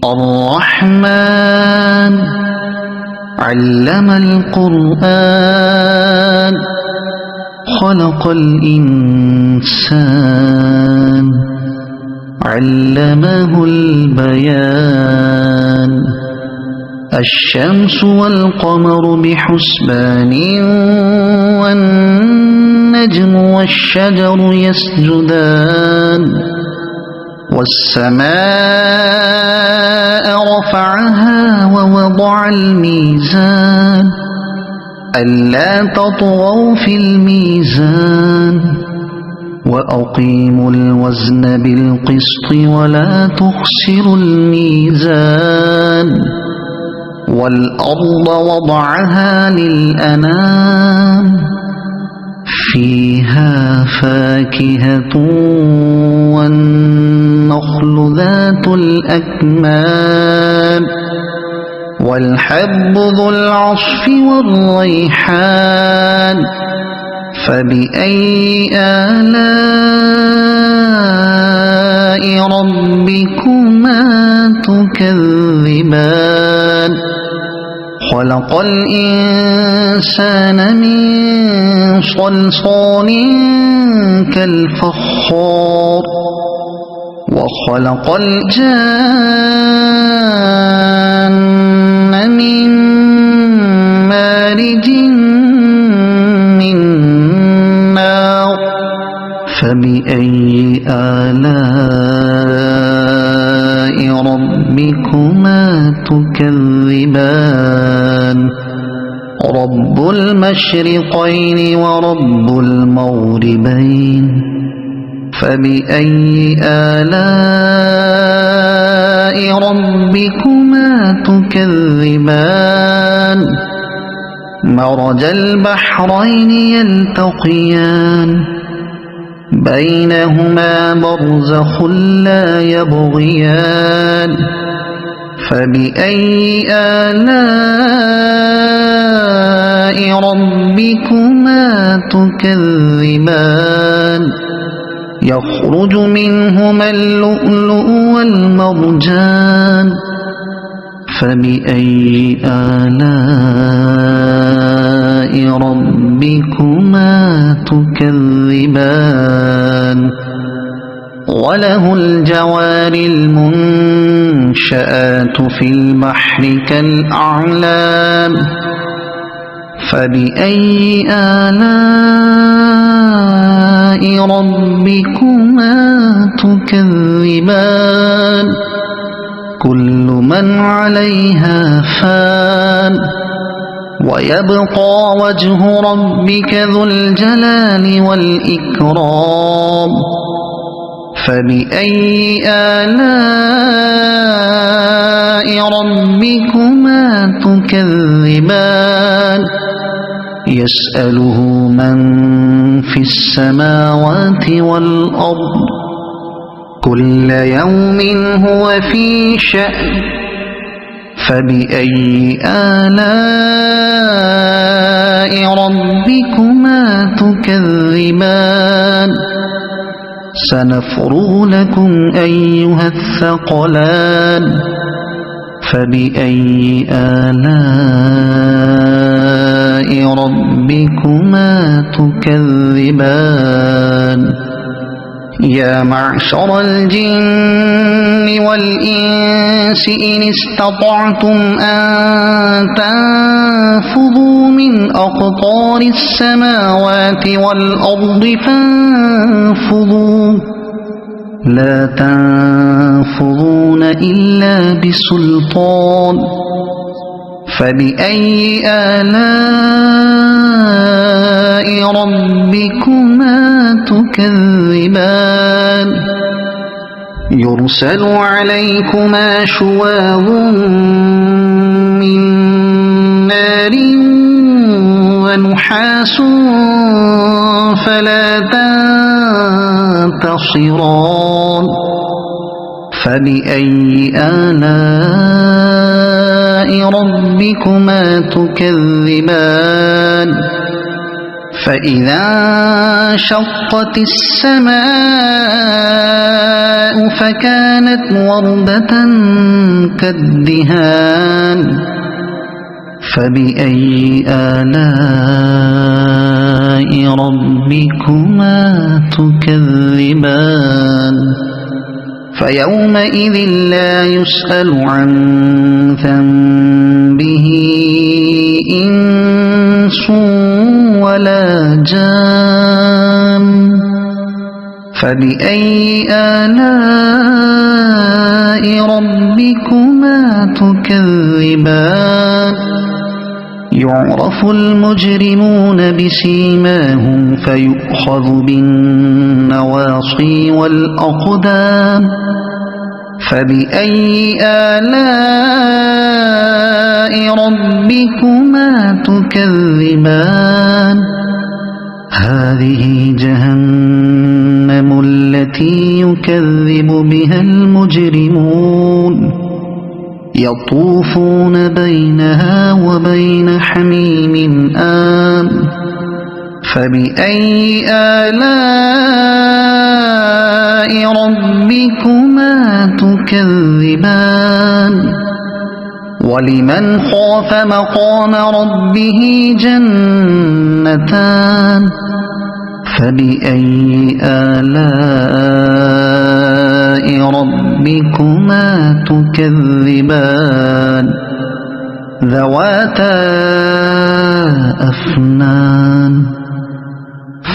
الرحمن علم القرآن خلق الإنسان علمه البيان الشمس والقمر بحسبان والنجم والشجر يسجدان والسماء رفعها ووضع الميزان ألا تطغوا في الميزان وأقيموا الوزن بالقسط ولا تخسروا الميزان والأرض وضعها للأنام فيها فاكهة والنخل ذات الأكمام والحب ذو العصف والريحان فبأي آلاء ربكما تكذبان خلق الإنسان من صلصال كالفخار وخلق الجان من مارج من نار فبأي آلاء ربكما تكذبان رب المشرقين ورب المغربين فبأي آلاء ربكما تكذبان مرج البحرين يلتقيان بينهما برزخ لا يبغيان فبأي آلاء ربكما تكذبان يخرج منهما اللؤلؤ والمرجان فبأي آلاء ربكما تكذبان وله الجوار المنشآت في البحر كالأعلام فبأي آلاء ربكما تكذبان كل من عليها فان ويبقى وجه ربك ذو الجلال والإكرام فبأي آلاء ربكما تكذبان يسأله من في السماوات والأرض كل يوم هو في شأن فبأي آلاء ربكما تكذبان سنفرغ لكم أيها الثقلان فبأي آلاء ربكما تكذبان يا معشر الجن والإنس إن استطعتم أن تنفذوا من أقطار السماوات والأرض فانفذوا لا تنفذون إلا بسلطان فبأي آلاء ربكما تكذبان يرسل عليكما شواظ من نار ونحاس فلا تنتصران فبأي آلاء ربكما تكذبان فإذا انشقت السماء فكانت وردة كالدهان فبأي آلاء ربكما تكذبان فيومئذ لا يسأل عن ذنبه إنس ولا جان فبأي آلاء ربكما تكذبان يعرف المجرمون بسيماهم فيؤخذ بالنواصي والأقدام فبأي آلاء ربكما تكذبان هذه جهنم التي يكذب بها المجرمون يطوفون بينها وبين حميم آن فبأي آلاء ربكما تكذبان ولمن خاف مقام ربه جنتان فبأي آلاء ربكما تكذبان ذواتا أفنان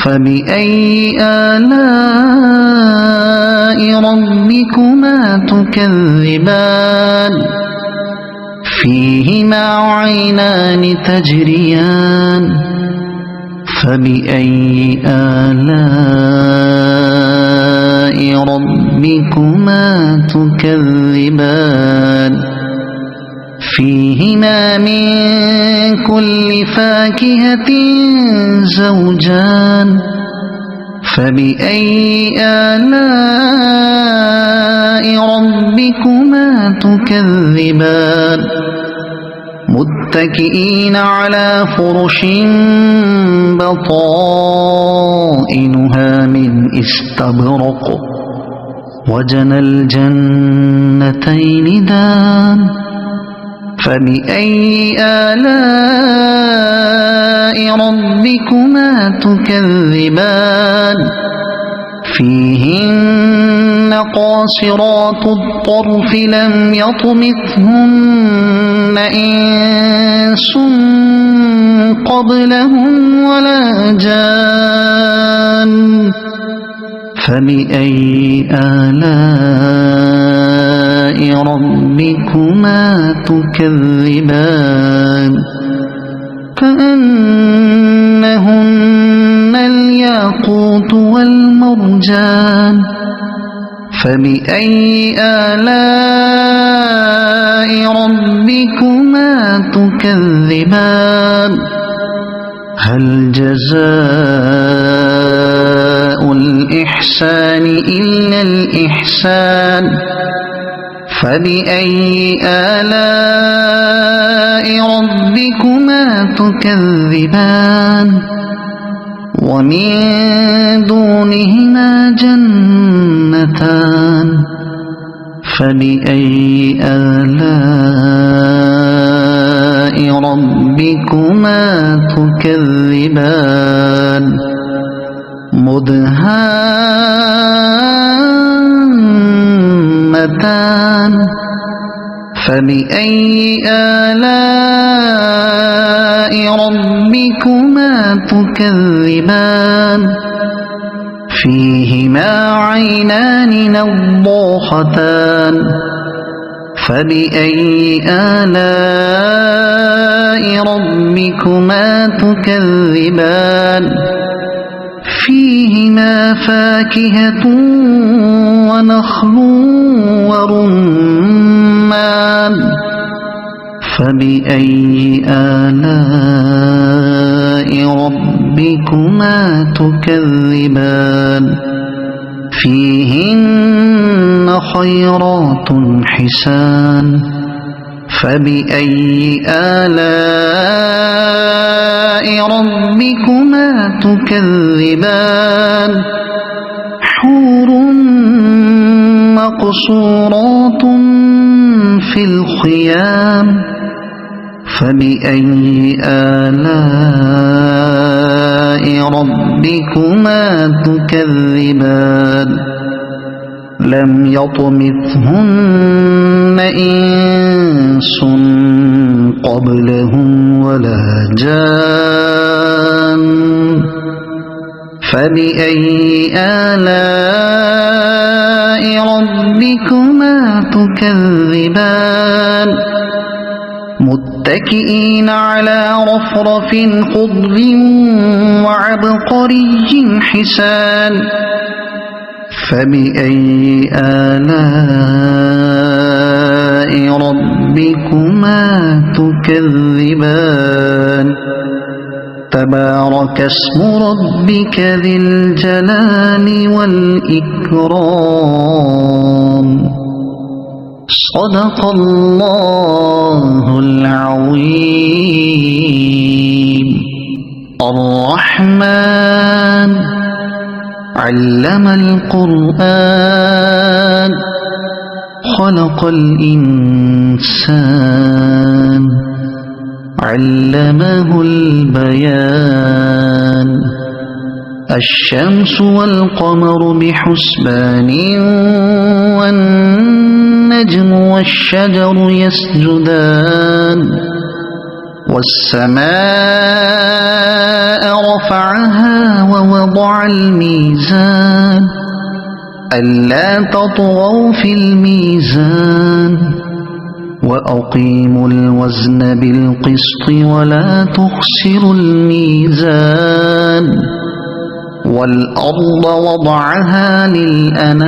فبأي آلاء ربكما تكذبان فيهما عينان تجريان فبأي آلاء ربكما تكذبان فيهما من كل فاكهة زوجان فبأي آلاء ربكما تكذبان متكئين على فرش بطائنها من استبرق وجنى الجنتين دان فبأي آلاء ربكما تكذبان فيهن قاصرات الطرف لم يطمثهن إنس قبلهم ولا جان فبأي آلاء ربكما تكذبان كأنهن الياقوت والمرجان فبأي آلاء ربكما تكذبان هل جزاء الإحسان إلا الإحسان فبأي آلاء ربكما تكذبان ومن دونهما جنتان فبأي آلاء ربكما تكذبان مدهامتان فبأي آلاء ربكما تكذبان فيهما عينان نضاختان فبأي آلاء ربكما تكذبان فيهما فاكهة ونخل ورمان فبأي آلاء ربكما تكذبان فيهن خيرات حسان فبأي آلاء ربكما تكذبان حور مقصورات في الخيام فبأي آلاء ربكما تكذبان لم يطمثهن إنس قبلهم ولا جان فبأي آلاء ربكما تكذبان متكئين على رفرف خضر وعبقري حسان فبأي آلاء ربكما تكذبان تبارك اسم ربك ذي الجلال والإكرام صدق الله العظيم الرحمن علم القرآن خلق الإنسان علمه البيان الشمس والقمر بحسبان والنجم والشجر يسجدان والسماء رفعها ووضع الميزان ألا تطغوا في الميزان وأقيموا الوزن بالقسط ولا تخسروا الميزان والأرض وضعها للأنام